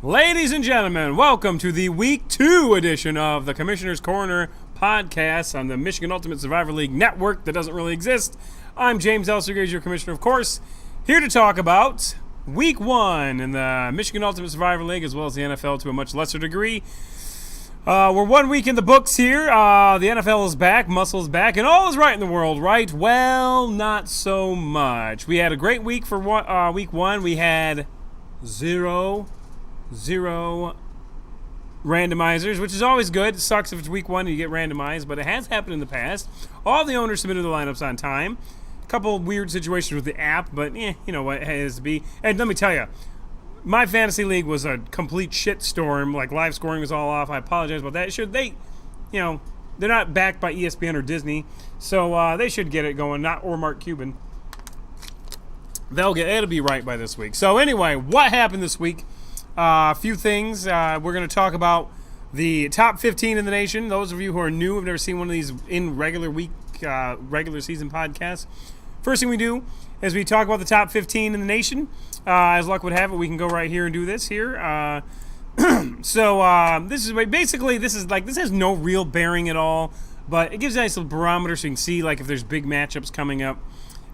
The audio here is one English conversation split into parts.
Ladies and gentlemen, welcome to the Week 2 edition of the Commissioner's Corner podcast on the Michigan Ultimate Survivor League network that doesn't really exist. I'm James Elseger, your commissioner, of course, here to talk about Week 1 in the Michigan Ultimate Survivor League as well as the NFL to a much lesser degree. We're 1 week in the books here. The NFL is back, MUSL is back, and all is right in the world, right? Well, not so much. We had a great week for Week 1. We had zero randomizers, which is always good. It sucks if it's week 1 and you get randomized, but it has happened in the past. All the owners submitted the lineups on time. A couple weird situations with the app, but you know what it has to be. And let me tell you, my fantasy league was a complete shitstorm. Like, live scoring was all off. I apologize about that. They're not backed by ESPN or Disney, so they should get it going. Or Mark Cuban. It'll be right by this week. So anyway, what happened this week? A few things. We're going to talk about the top 15 in the nation. Those of you who are new, have never seen one of these in regular season podcasts. First thing we do is we talk about the top 15 in the nation. As luck would have it, we can go right here and do this here. This has no real bearing at all, but it gives a nice little barometer so you can see like if there's big matchups coming up.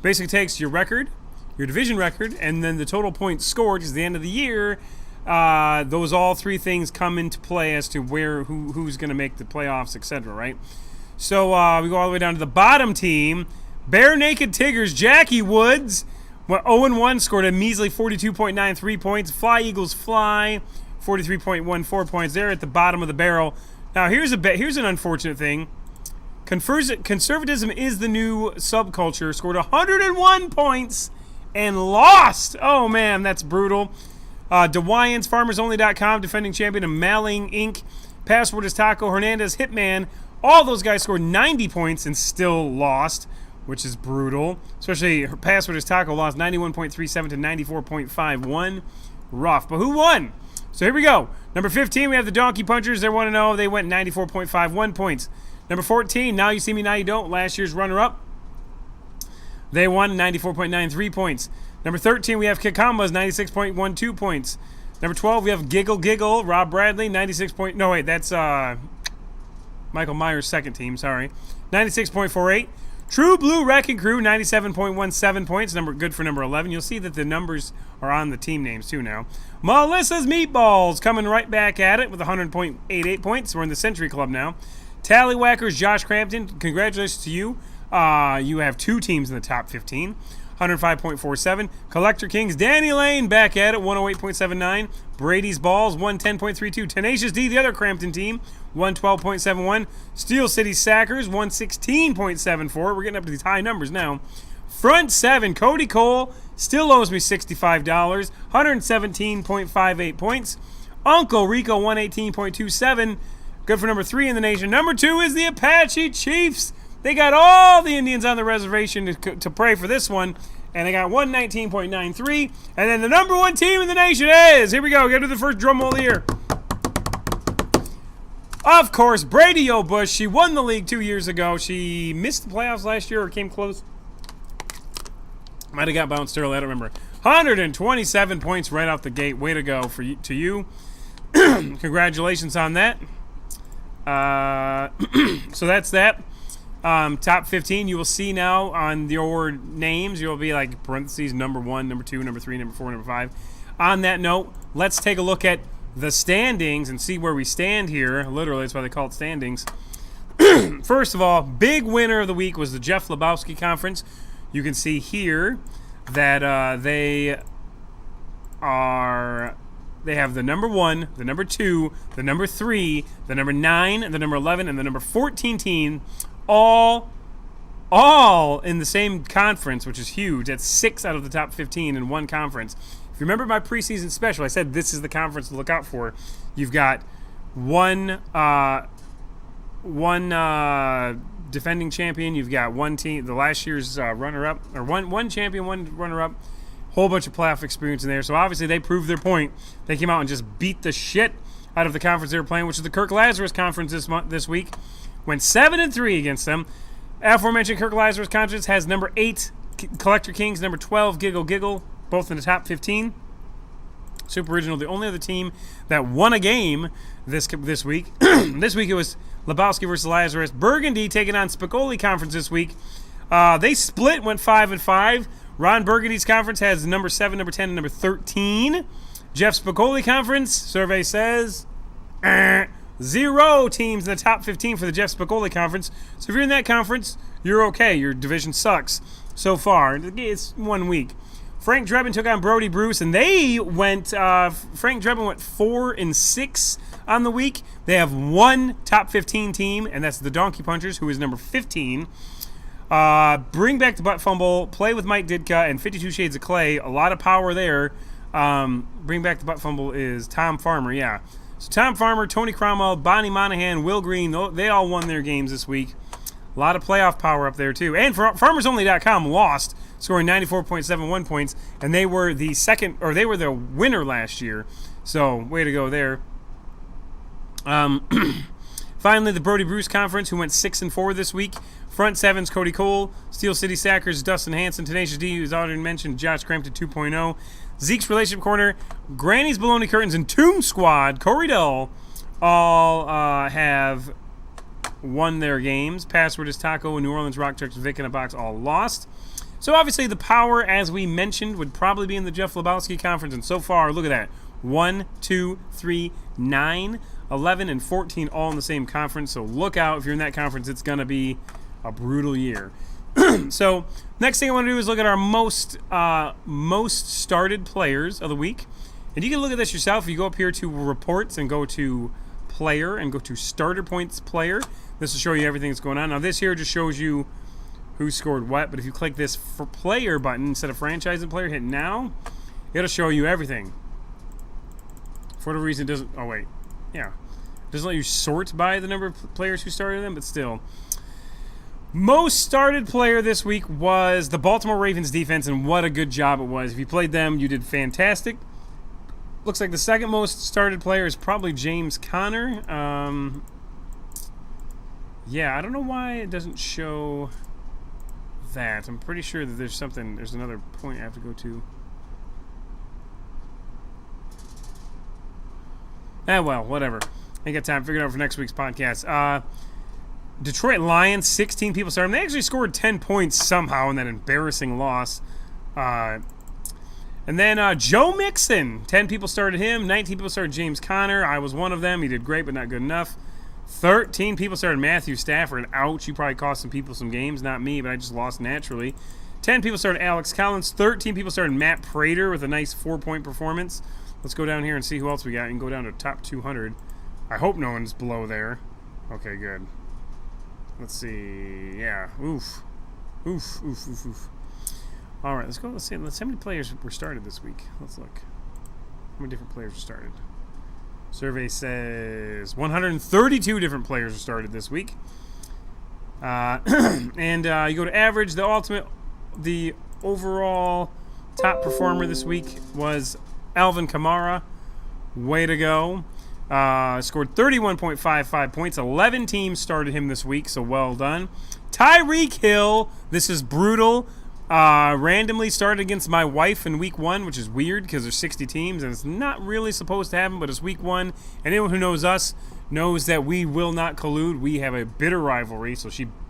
Basically takes your record, your division record, and then the total points scored, because at the end of the year, those all three things come into play as to who's going to make the playoffs, etc. Right? So we go all the way down to the bottom team. Bare Naked Tigers, Jackie Woods, 0-1, scored a measly 42.93 points. Fly Eagles Fly, 43.14 points. They're at the bottom of the barrel. Now here's an unfortunate thing. Conservatism is the new subculture. Scored 101 points and lost. Oh man, that's brutal. DeWyans, FarmersOnly.com, defending champion, and Malling Inc., Passport is Taco, Hernandez, Hitman. All those guys scored 90 points and still lost, which is brutal. Especially Passport is Taco lost 91.37 to 94.51. Rough. But who won? So here we go. Number 15, we have the Donkey Punchers. They're 1-0. They went 94.51 points. Number 14, Now You See Me, Now You Don't, last year's runner-up. They won 94.93 points. Number 13, we have Kikambas, 96.12 points. Number 12, we have Giggle Giggle, Rob Bradley, 96. No, wait, that's Michael Myers' second team, sorry. 96.48. True Blue Wrecking Crew, 97.17 points. Good for number 11. You'll see that the numbers are on the team names, too, now. Melissa's Meatballs, coming right back at it with 100.88 points. We're in the Century Club now. Tallywhackers, Josh Crampton, congratulations to you. You have two teams in the top 15. 105.47. Collector Kings, Danny Lane back at it, 108.79. Brady's Balls, 110.32. Tenacious D, the other Crampton team, 112.71. Steel City Sackers, 116.74. We're getting up to these high numbers now. Front 7, Cody Cole, still owes me $65, 117.58 points. Uncle Rico, 118.27. Good for number 3 in the nation. Number 2 is the Apache Chiefs. They got all the Indians on the reservation to pray for this one, and they got 119.93. And then the number 1 team in the nation is, here we go, get to the first drum roll of the year. Of course, Brady O'Bush. She won the league 2 years ago. She missed the playoffs last year or came close. Might have got bounced early, I don't remember. 127 points right out the gate. Way to go to you. Congratulations on that. So that's that. Top 15, you will see now on your names, you'll be like parentheses, number 1, number 2, number 3, number 4, number 5. On that note, let's take a look at the standings and see where we stand here. Literally, that's why they call it standings. First of all, big winner of the week was the Jeff Lebowski Conference. You can see here that they have the number 1, the number 2, the number 3, the number 9, the number 11, and the number 14 team, all in the same conference, which is huge. That's 6 out of the top 15 in one conference. If you remember my preseason special, I said this is the conference to look out for. You've got one defending champion. You've got one team, the last year's runner-up, or one champion, one runner-up. Whole bunch of playoff experience in there. So obviously they proved their point. They came out and just beat the shit out of the conference they were playing, which is the Kirk Lazarus Conference this week. Went 7-3 against them. Aforementioned Kirk Lazarus Conference has number 8 Collector Kings, number 12 Giggle Giggle, both in the top 15. Super Original, the only other team that won a game this week. This week it was Lebowski versus Lazarus. Burgundy taking on Spicoli Conference this week. They split, went 5-5. Ron Burgundy's conference has number 7, number 10, and number 13. Jeff Spicoli Conference, survey says, 0 teams in the top 15 for the Jeff Spicoli Conference. So if you're in that conference, you're okay. Your division sucks so far. It's 1 week. Frank Drebin took on Brody Bruce, and they went. Frank Drebin went 4-6 on the week. They have one top 15 team, and that's the Donkey Punchers, who is number 15. Bring back the butt fumble, play with Mike Ditka, and 52 Shades of Clay. A lot of power there. Bring back the butt fumble is Tom Farmer, yeah. So Tom Farmer, Tony Cromwell, Bonnie Monahan, Will Green, they all won their games this week. A lot of playoff power up there, too. And FarmersOnly.com lost, scoring 94.71 points, and they were the winner last year. So, way to go there. Finally, the Brody Bruce Conference, who went 6-4 this week. Front sevens, Cody Cole. Steel City Sackers, Dustin Hanson. Tenacious D, who's already mentioned, Josh Crampton 2.0. Zeke's Relationship Corner, Granny's Baloney Curtains, and Tomb Squad, Corey Dell, all have won their games. Password is Taco and New Orleans Rock Trucks, Vic in a Box, all lost. So obviously the power, as we mentioned, would probably be in the Jeff Lebowski Conference. And so far, look at that. 1, 2, 3, 9, 11, and 14 all in the same conference. So look out. If you're in that conference, it's going to be a brutal year. So next thing I want to do is look at our most started players of the week. And you can look at this yourself. You go up here to reports and go to player and go to starter points player. This will show you everything that's going on. Now this here just shows you who scored what. But if you click this for player button instead of franchise and player, hit now, it'll show you everything. For whatever reason, it doesn't. Oh wait, yeah, it doesn't let you sort by the number of players who started them, but still. Most started player this week was the Baltimore Ravens defense, and what a good job it was. If you played them, you did fantastic. Looks like the second most started player is probably James Conner. Yeah, I don't know why it doesn't show that. I'm pretty sure that there's another point I have to go to. Well, whatever. Ain't got time. Figure it out for next week's podcast. Detroit Lions, 16 people started. They actually scored 10 points somehow in that embarrassing loss. And then Joe Mixon, 10 people started him. 19 people started James Conner. I was one of them. He did great, but not good enough. 13 people started Matthew Stafford. Ouch, you probably cost some people some games. Not me, but I just lost naturally. 10 people started Alex Collins. 13 people started Matt Prater with a nice 4-point performance. Let's go down here and see who else we got. You can go down to top 200. I hope no one's below there. Okay, good. Let's see. Yeah. Oof. All right, let's go. Let's see how many players were started this week. Let's look. How many different players were started? Survey says 132 different players were started this week. And you go to average. The overall top performer this week was Alvin Kamara. Way to go. Scored 31.55 points. 11 teams started him this week, so well done. Tyreek Hill, this is brutal. Randomly started against my wife in week 1, which is weird because there's 60 teams, and it's not really supposed to happen, but it's week 1. And anyone who knows us knows that we will not collude. We have a bitter rivalry, so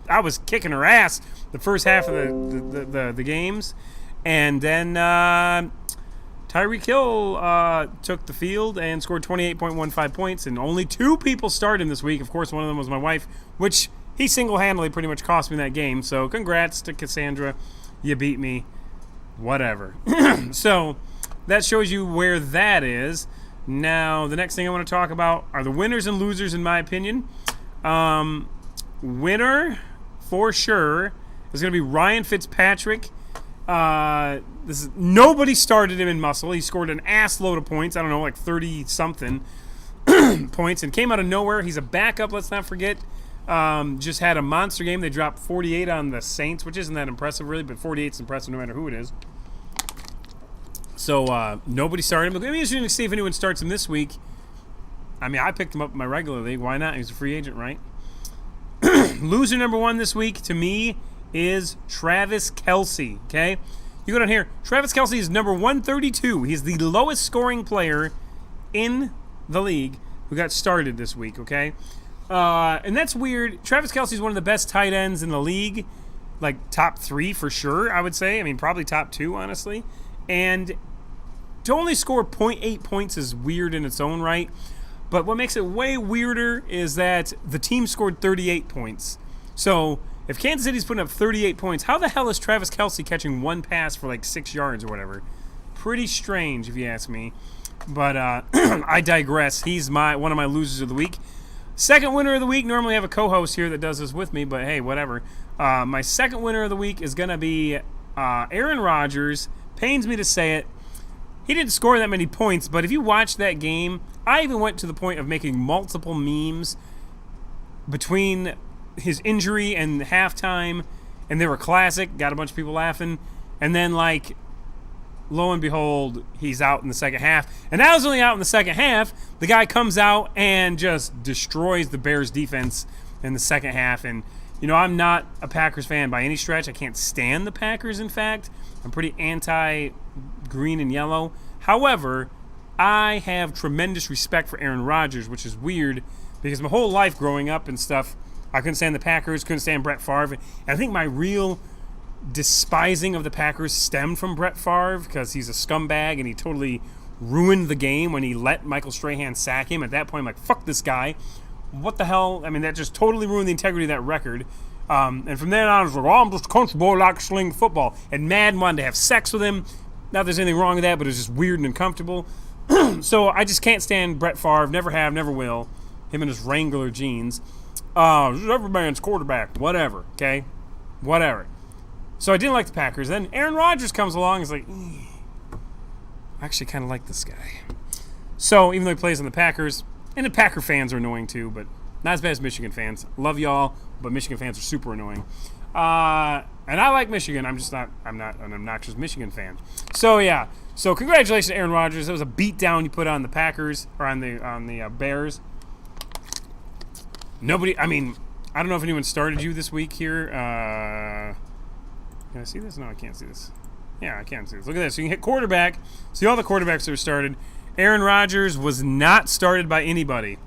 I was kicking her ass the first half of the games. And then Tyreek Hill took the field and scored 28.15 points, and only 2 people started him this week. Of course, one of them was my wife, which he single-handedly pretty much cost me that game. So congrats to Cassandra. You beat me. Whatever. So that shows you where that is. Now, the next thing I want to talk about are the winners and losers, in my opinion. Winner, for sure, is going to be Ryan Fitzpatrick. Nobody started him in MUSL. He scored an ass load of points. I don't know, like 30-something points, and came out of nowhere. He's a backup, let's not forget. Just had a monster game. They dropped 48 on the Saints, which isn't that impressive, really, but 48 is impressive no matter who it is. So nobody started him. It'll be interesting to see if anyone starts him this week. I mean, I picked him up in my regular league. Why not? He's a free agent, right? Loser number 1 this week, to me, is Travis Kelce, okay? You go down here. Travis Kelce is number 132. He's the lowest scoring player in the league who got started this week, okay? And that's weird. Travis Kelce is one of the best tight ends in the league, like top 3 for sure, I would say. I mean, probably top 2, honestly. And to only score 0.8 points is weird in its own right. But what makes it way weirder is that the team scored 38 points. So if Kansas City's putting up 38 points, how the hell is Travis Kelce catching one pass for like 6 yards or whatever? Pretty strange, if you ask me. But I digress. He's one of my losers of the week. Second winner of the week. Normally I have a co-host here that does this with me, but hey, whatever. My second winner of the week is going to be Aaron Rodgers. Pains me to say it. He didn't score that many points, but if you watch that game, I even went to the point of making multiple memes between his injury and halftime, and they were classic, got a bunch of people laughing, and then, like, lo and behold, he's out in the second half. And now he's only out in the second half. The guy comes out and just destroys the Bears defense in the second half. And, you know, I'm not a Packers fan by any stretch. I can't stand the Packers, in fact. I'm pretty anti-green and yellow. However, I have tremendous respect for Aaron Rodgers, which is weird because my whole life growing up and stuff, I couldn't stand the Packers, couldn't stand Brett Favre. And I think my real despising of the Packers stemmed from Brett Favre because he's a scumbag and he totally ruined the game when he let Michael Strahan sack him. At that point, I'm like, fuck this guy. What the hell? I mean, that just totally ruined the integrity of that record. And from then on, I was like, I'm just a country boy like sling football. And Madden wanted to have sex with him. Not that there's anything wrong with that, but it's just weird and uncomfortable. So I just can't stand Brett Favre. Never have, never will. Him and his Wrangler jeans. This is every man's quarterback. Whatever, okay? Whatever. So I didn't like the Packers. Then Aaron Rodgers comes along and is like, I actually kind of like this guy. So even though he plays on the Packers, and the Packer fans are annoying too, but not as bad as Michigan fans. Love y'all, but Michigan fans are super annoying. And I like Michigan. I'm not an obnoxious Michigan fan. So yeah. So congratulations to Aaron Rodgers. That was a beatdown you put on the Packers, or on the Bears. Nobody, I mean, I don't know if anyone started you this week here. Can I see this? No, I can't see this. Yeah, I can't see this. Look at this. So you can hit quarterback. See all the quarterbacks that were started. Aaron Rodgers was not started by anybody.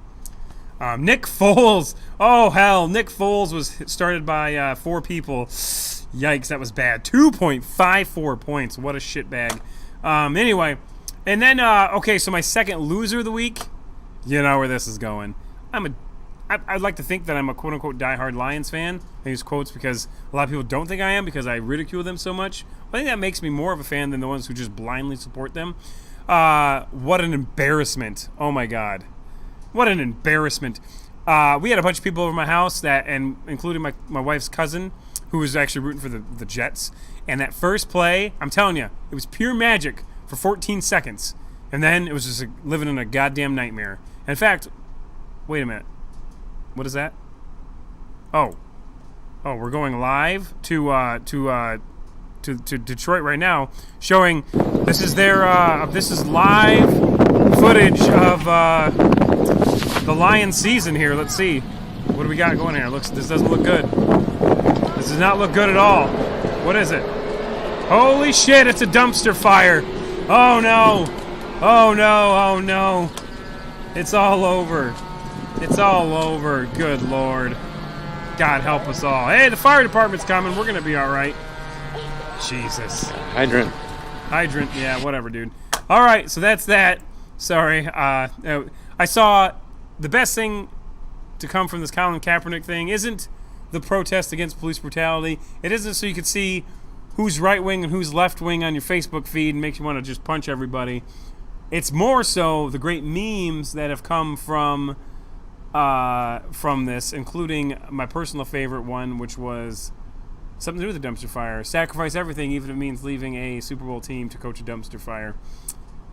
Nick Foles. Oh, hell. Nick Foles was started by 4 people. Yikes, that was bad. 2.54 points. What a shitbag. Anyway, and then, okay, so my second loser of the week, you know where this is going. I'd like to think that I'm a quote-unquote diehard Lions fan. I use quotes because a lot of people don't think I am because I ridicule them so much. I think that makes me more of a fan than the ones who just blindly support them. What an embarrassment. Oh, my God. What an embarrassment. We had a bunch of people over my house, and including my wife's cousin, who was actually rooting for the Jets. And that first play, I'm telling you, it was pure magic for 14 seconds. And then it was just living in a goddamn nightmare. In fact, wait a minute. What is that? Oh, we're going live to Detroit right now, showing this is live footage of the Lions season here. Let's see, what do we got going here? This doesn't look good. This does not look good at all. What is it? Holy shit! It's a dumpster fire. Oh no! Oh no! Oh no! It's all over. It's all over. Good Lord. God help us all. Hey, the fire department's coming. We're going to be all right. Jesus. Hydrant, yeah, whatever, dude. All right, so that's that. Sorry. I saw the best thing to come from this Colin Kaepernick thing isn't the protest against police brutality. It isn't so you can see who's right wing and who's left wing on your Facebook feed and makes you want to just punch everybody. It's more so the great memes that have come from this, including my personal favorite one, which was something to do with the dumpster fire. Sacrifice everything, even if it means leaving a Super Bowl team to coach a dumpster fire.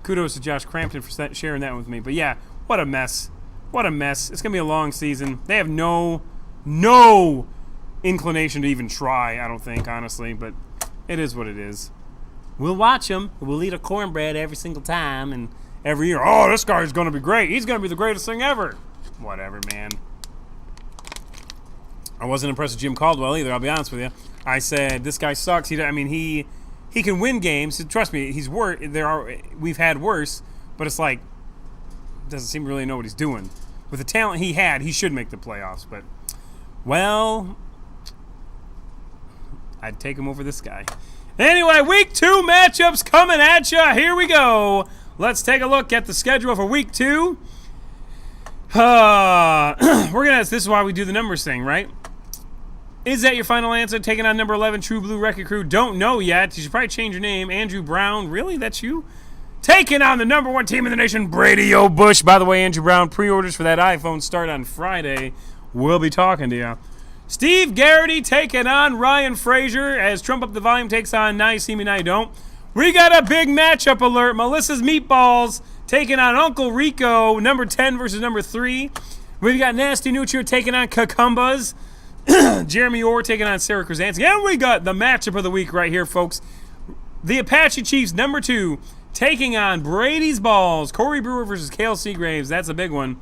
Kudos to Josh Crampton for sharing that with me. But yeah, what a mess. What a mess. It's going to be a long season. They have no inclination to even try, I don't think, honestly. But it is what it is. We'll watch them. We'll eat a cornbread every single time and every year. Oh, this guy's going to be great. He's going to be the greatest thing ever. Whatever, man. I wasn't impressed with Jim Caldwell either, I'll be honest with you. I said, this guy sucks. He he can win games. Trust me, we've had worse, but it's like doesn't seem to really know what he's doing. With the talent he had, he should make the playoffs. But well, I'd take him over this guy. Anyway, week 2 matchups coming at you. Here we go. Let's take a look at the schedule for week 2. This is why we do the numbers thing, right? Is that your final answer? Taking on number 11, True Blue Wrecking Crew. Don't know yet. You should probably change your name. Andrew Brown. Really? That's you? Taking on the number 1 team in the nation, Brady O'Bush. By the way, Andrew Brown, pre-orders for that iPhone start on Friday. We'll be talking to you. Steve Garrity taking on Ryan Frazier as Trump Up the Volume takes on Now You See Me, Now You Don't. We got a big matchup alert. Melissa's Meatballs taking on Uncle Rico, number 10 versus number 3. We've got Nasty Nutria taking on Kakumbas. Jeremy Orr taking on Sarah Krasansky. And we got the matchup of the week right here, folks. The Apache Chiefs, number 2, taking on Brady's Balls. Corey Brewer versus Cale Seagraves. That's a big one.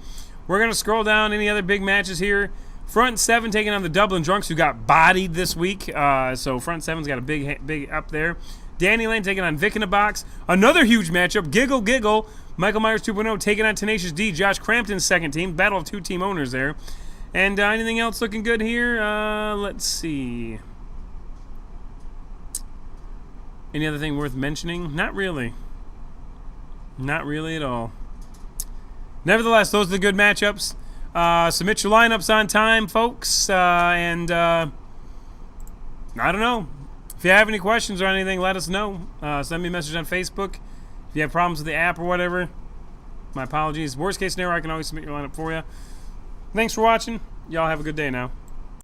We're going to scroll down any other big matches here. Front 7 taking on the Dublin Drunks, who got bodied this week. So Front 7's got a big up there. Danny Lane taking on Vic in a Box. Another huge matchup. Giggle Giggle. Michael Myers 2.0 taking on Tenacious D. Josh Crampton's second team. Battle of 2 team owners there. And anything else looking good here? Let's see. Any other thing worth mentioning? Not really. Not really at all. Nevertheless, those are the good matchups. Submit your lineups on time, folks. I don't know. If you have any questions or anything, let us know. Send me a message on Facebook. If you have problems with the app or whatever, my apologies. Worst case scenario, I can always submit your lineup for you. Thanks for watching. Y'all have a good day now.